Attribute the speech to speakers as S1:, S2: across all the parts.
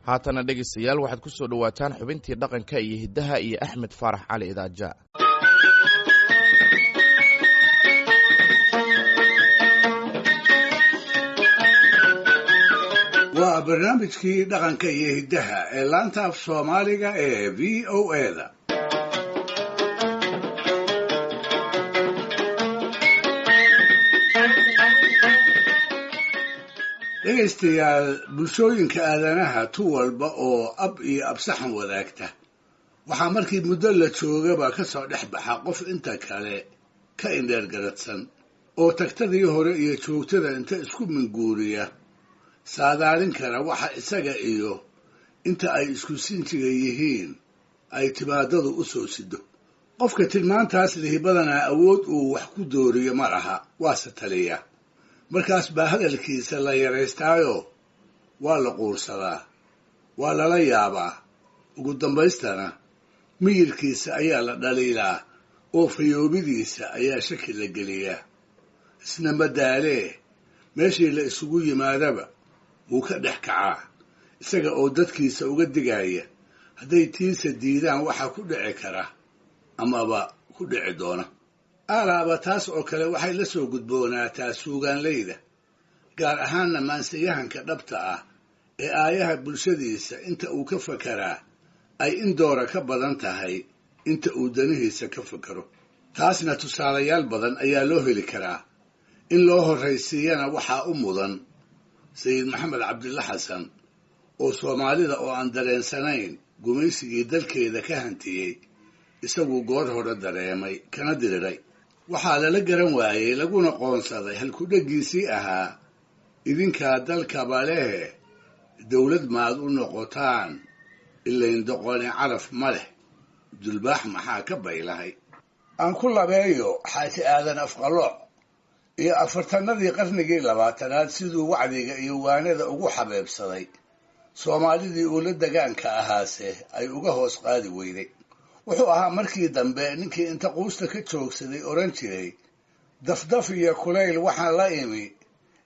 S1: haatana dhegaystayaal waxaad ku soo dhowaataan xubintii dhaqanka iyo hiddaha iyo Axmed Faarax Cali Idaaja.
S2: waa barnaamijkii dhaqanka iyo hiddaha ee laanta af Soomaaliga ee VOA-da. dhegaystayaal, bulshooyinka aadanaha tu walba oo ab iyo absaxan wadaagta waxaa markii muddo la joogaba ka soo dhex baxa qof inta kale ka indheer garadsan oo tagtadii hore iyo joogtada inta isku minguuriya saadaalin kara waxa isaga iyo inta ay isku sinjiga yihiin ay timaadadu u soo sido. qofka tilmaantaas lihi badanaa awood uu wax ku dooriyo ma laha, waase taliya. markaas baa hadalkiisa la yaraystaayo waa la quursadaa, waa lala yaabaa, ugu dambaystana miyirkiisa ayaa la dhaliilaa oo fayoobidiisa ayaa shaki la geliyaa. isna madaalee meeshii la isugu yimaadaba wuu ka dhex kacaa, isaga oo dadkiisa uga digaya hadday tiisa diidaan waxa ku dhici kara amaba ku dhici doona. aalaaba taas oo kale waxay la soo gudboonaataa suugaanleyda, gaar ahaanna maansayahanka dhabta ah ee aayaha bulshadiisa inta uu ka fakaraa ay in doora ka badan tahay inta uu danihiisa ka fakaro. taasna tusaalayaal badan ayaa loo heli karaa. in loo horraysiiyana waxaa u mudan sayid maxamed cabdilla xasan oo soomaalida oo aan dareensanayn gumaysigii dalkeeda ka hantiyey isagu goor hore dareemay kana diriray. waxaa lala garan waayey laguna qoonsaday halkudheggiisii ahaa idinkaa dalkaba lehe dawlad maad u noqotaan ilayn doqoni caraf ma leh dulbaax maxaa ka baylahay. aan ku labeeyo xaaji aadan afqalooc iyo afartanadii qarnigii 20aad siduu wacdiga iyo waanada ugu xabeebsaday soomaalidii uu la degaanka ahaase ay uga hoos qaadi weyday. wuxuu ahaa markii dambe ninkii inta quusta ka joogsaday oran jiray dafdaf iyo kulayl waxaan la imi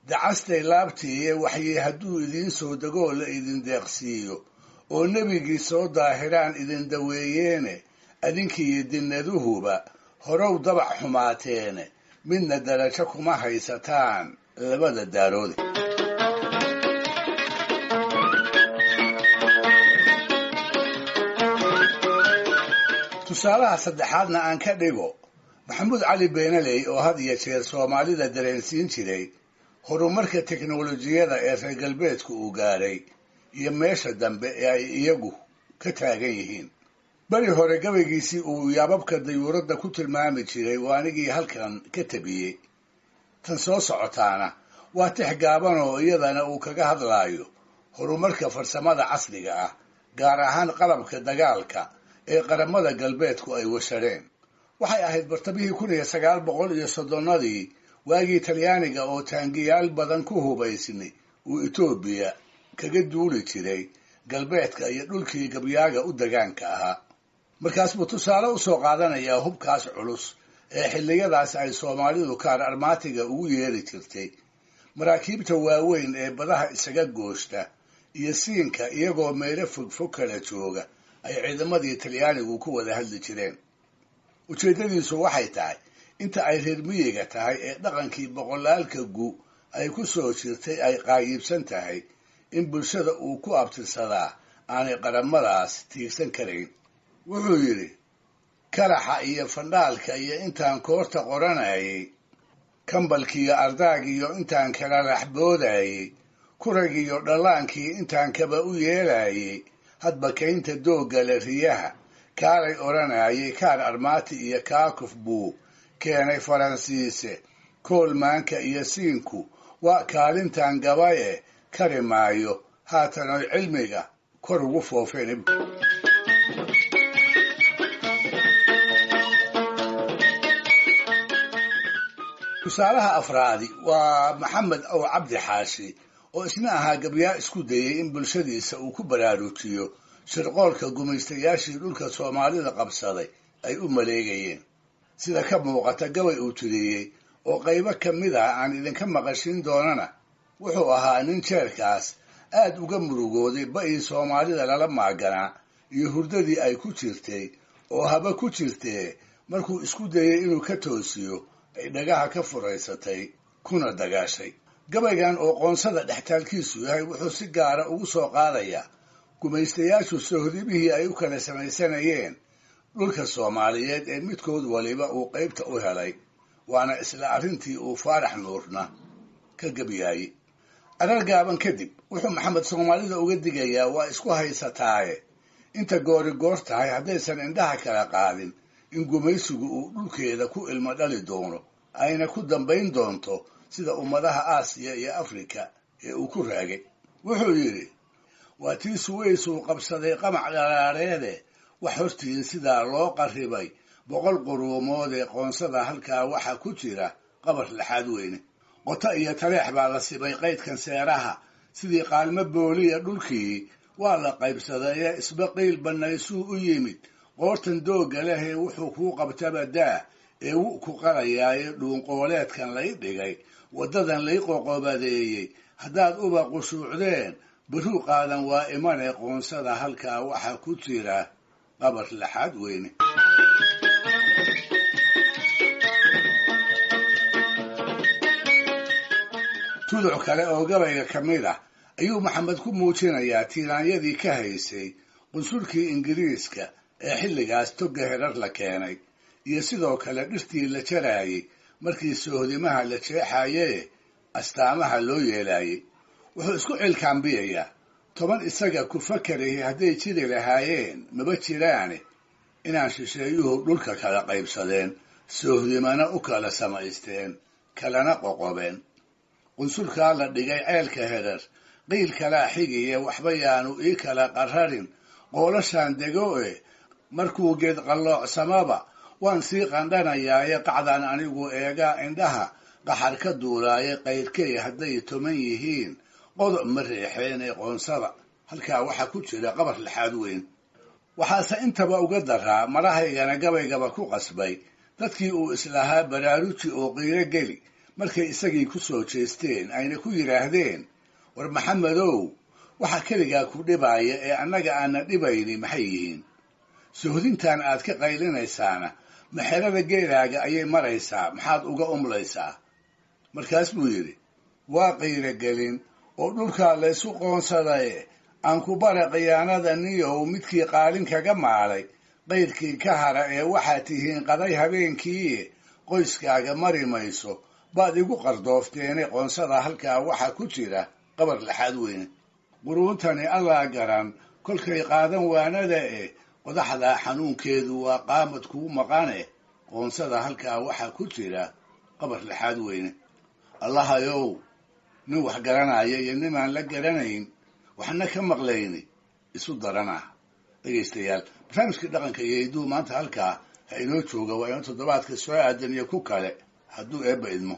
S2: dacastay laabtiiye waxyii hadduu idiin soo degoo la idin deeqsiiyo oo nebigii soo daahiraan idin daweeyeene adinkiiyo dinnaduhuba horow dabac xumaateene midna darajo kuma haysataan labada daaroode. tusaalaha saddexaadna aan ka dhigo maxamuud cali beenaley oo had iyo jeer soomaalida dareensiin jiray horumarka teknolojiyada ee reer galbeedku uu gaadhay iyo meesha dambe ee ay iyagu ka taagan yihiin. beri hore gabaygiisii uu yaababka dayuuradda ku tilmaami jiray waanigii halkan ka tabiyey. tan soo socotaana waa tix gaaban oo iyadana uu kaga hadlaayo horumarka farsamada casriga ah, gaar ahaan qalabka dagaalka ee qaramada galbeedku ay washadheen. waxay ahayd bartamihii 1930 waagii talyaaniga oo taangiyaal badan ku hubaysnay uu Itoobiya kaga duuli jiray galbeedka iyo dhulkii gabyaaga u degaanka ahaa. markaas buu tusaale u soo qaadanayaa hubkaas culus ee xilliyadaas ay soomaalidu kaar armaatiga ugu yeeri jirtay, maraakiibta waaweyn ee badaha isaga gooshta iyo siinka iyagoo meelo fogfog kala jooga ay ciidamadii talyaanigu ku wada hadli jireen. ujeeddadiisu waxay tahay inta ay reer miyiga tahay ee dhaqankii boqolaalka gu ay ku soo jirtay ay qaayibsan tahay in bulshada uu ku abtirsadaa aanay qaramadaas tiigsan karayn. wuxuu yidhi kalaxa iyo fandhaalka iyo intaan koorta qoranayay, kambalkiiyo ardaagiyo intaan kala raxboodayay, kuragiyo dhallaankii intaan kaba u yeelayay, hadba kaynta doogale riyaha kaalay odhanayay kaar armaati iyo kaakuf buu keenay faransiise, koolmaanka iyo siinku waa kaalintan gabaye kari maayo haatan oy cilmiga kor ugu foofeen. tusaalaha afraadi waa maxamed ow cabdi xaashi oo isna ahaa gabyaa isku dayay in bulshadiisa uu ku baraarujiyo shirqoolka gumaystayaashii dhulka soomaalida qabsaday ay u maleegayeen. sida ka muuqata gabay uu tiriyey oo qaybo ka mid ah aan idinka maqashin doonana wuxuu ahaa nin jeerkaas aad uga murugooday ba'ii soomaalida lala maaganaa iyo hurdadii ay ku jirtay oo haba ku jirtee markuu isku dayay inuu ka toosiyo ay dhagaha ka furaysatay kuna dagaashay. gabaygan oo qoonsada dhextaalkiisu yahay wuxuu si gaara ugu soo qaadayaa gumaystayaashu sohdimihii ay u kala samaysanayeen dhulka Soomaaliyeed ee midkood waliba uu qaybta u helay, waana isla arrintii uu Faarax Nuurna ka gabyayay. arar gaaban kadib wuxuu Maxamed Soomaalida uga digayaa waa isku haysataaye inta goori goor tahay haddaysan indhaha kala qaadin in gumaysigu uu dhulkeeda ku ilmo dhali doono, ayna ku dambayn doonto sida ummadaha Aasiya iyo Afrika ee uu ku raagay. wuxuu yidhi, waa tii Suways uu qabsaday qamac dhalaareede wax hortiin sidaa loo qarribay 100 quruumood ee qoonsada halkaa waxa ku jira qabar laxaad weyne. qota iyo taleex baa la sibay qaydkan seeraha sidii qaalmo booliya dhulkii waa la qaybsaday isbaqiil banaysuu u yimid qoortan dooga leh ee wuxuu kuu qabtaba daa ee wuu ku qarayaaye dhuunqooleedkan lay dhigay waddadan lay qoqobadeeyey haddaad uba qushuucdeen baruu qaadan waa imanee qoonsada halkaa waxa ku jira qabar laxaad weyne. tuduc kale oo gabayga ka mid ah ayuu Maxamed ku muujinayaa tiiraanyadii ka haysay qunsulkii Ingiriiska ee xilligaas toga herar la keenay iyo sidoo kale dhirtii la jaraayay markii sohdimaha la jeexayay astaamaha loo yeelayay. wuxuu isku cilkaambiyayaa 10 isaga ku fakarayay hadday jiri lahaayeen maba jiraane inaan shisheeyuhu dhulka kala qaybsadeen, sohdimana u kala samaysteen, kalana qoqobeen. qunsulkaa la dhigay ceelka herar qiil kalaa xigiye waxba yaanu ii kala qararin qoolashaan dego markuu geed qalloocsamaba waan sii qandhanayaaye qacdan anigu eegaa indhaha qaxar ka duulaaye qayrkay hadday 10 yihiin qodob ma reexeen ee qoonsada halkaa waxa ku jira qabar laxaad weyn. waxaase intaba uga daraa marahaygana gabaygaba ku qasbay dadkii uu islahaa baraaruji oo qiiro geli markay isagii ku soo jeesteen ayna ku yidhaahdeen, war Maxamedow waxa keligaa ku dhibaya ee annaga aana dhibayni maxay yihiin? sohdintan aad ka qaylinaysaana maxerada geelaaga ayay maraysaa, maxaad uga umlaysaa? markaas buu yidhi, waa qiiro gelin oo dhulkaa laysu qoonsaday aan ku bara khiyaanada niyow midkii qaalin kaga maalay qayrkii ka hara ee waxaad tihiin qaday habeenkii qoyskaaga mari mayso baad igu qardoofteene qoonsada halkaa waxa ku jira qabar laxaad weyne. quruuntani allaa garan kolkay qaadan waanada qodaxdaa xanuunkeedu waa qaamad kuu maqane qoonsada halkaa waxa ku jira qabar laxaad weyne. allahayow nin wax garanaya iyo nimaan la garanayn waxna ka maqlayni isu daranah. dhegaystayaal, barnaamijkii dhaqanka iyo hidduu maanta halkaa ha inoo jooga waa inoo toddobaadka soo aadan iyo ku kale hadduu eebba idmo.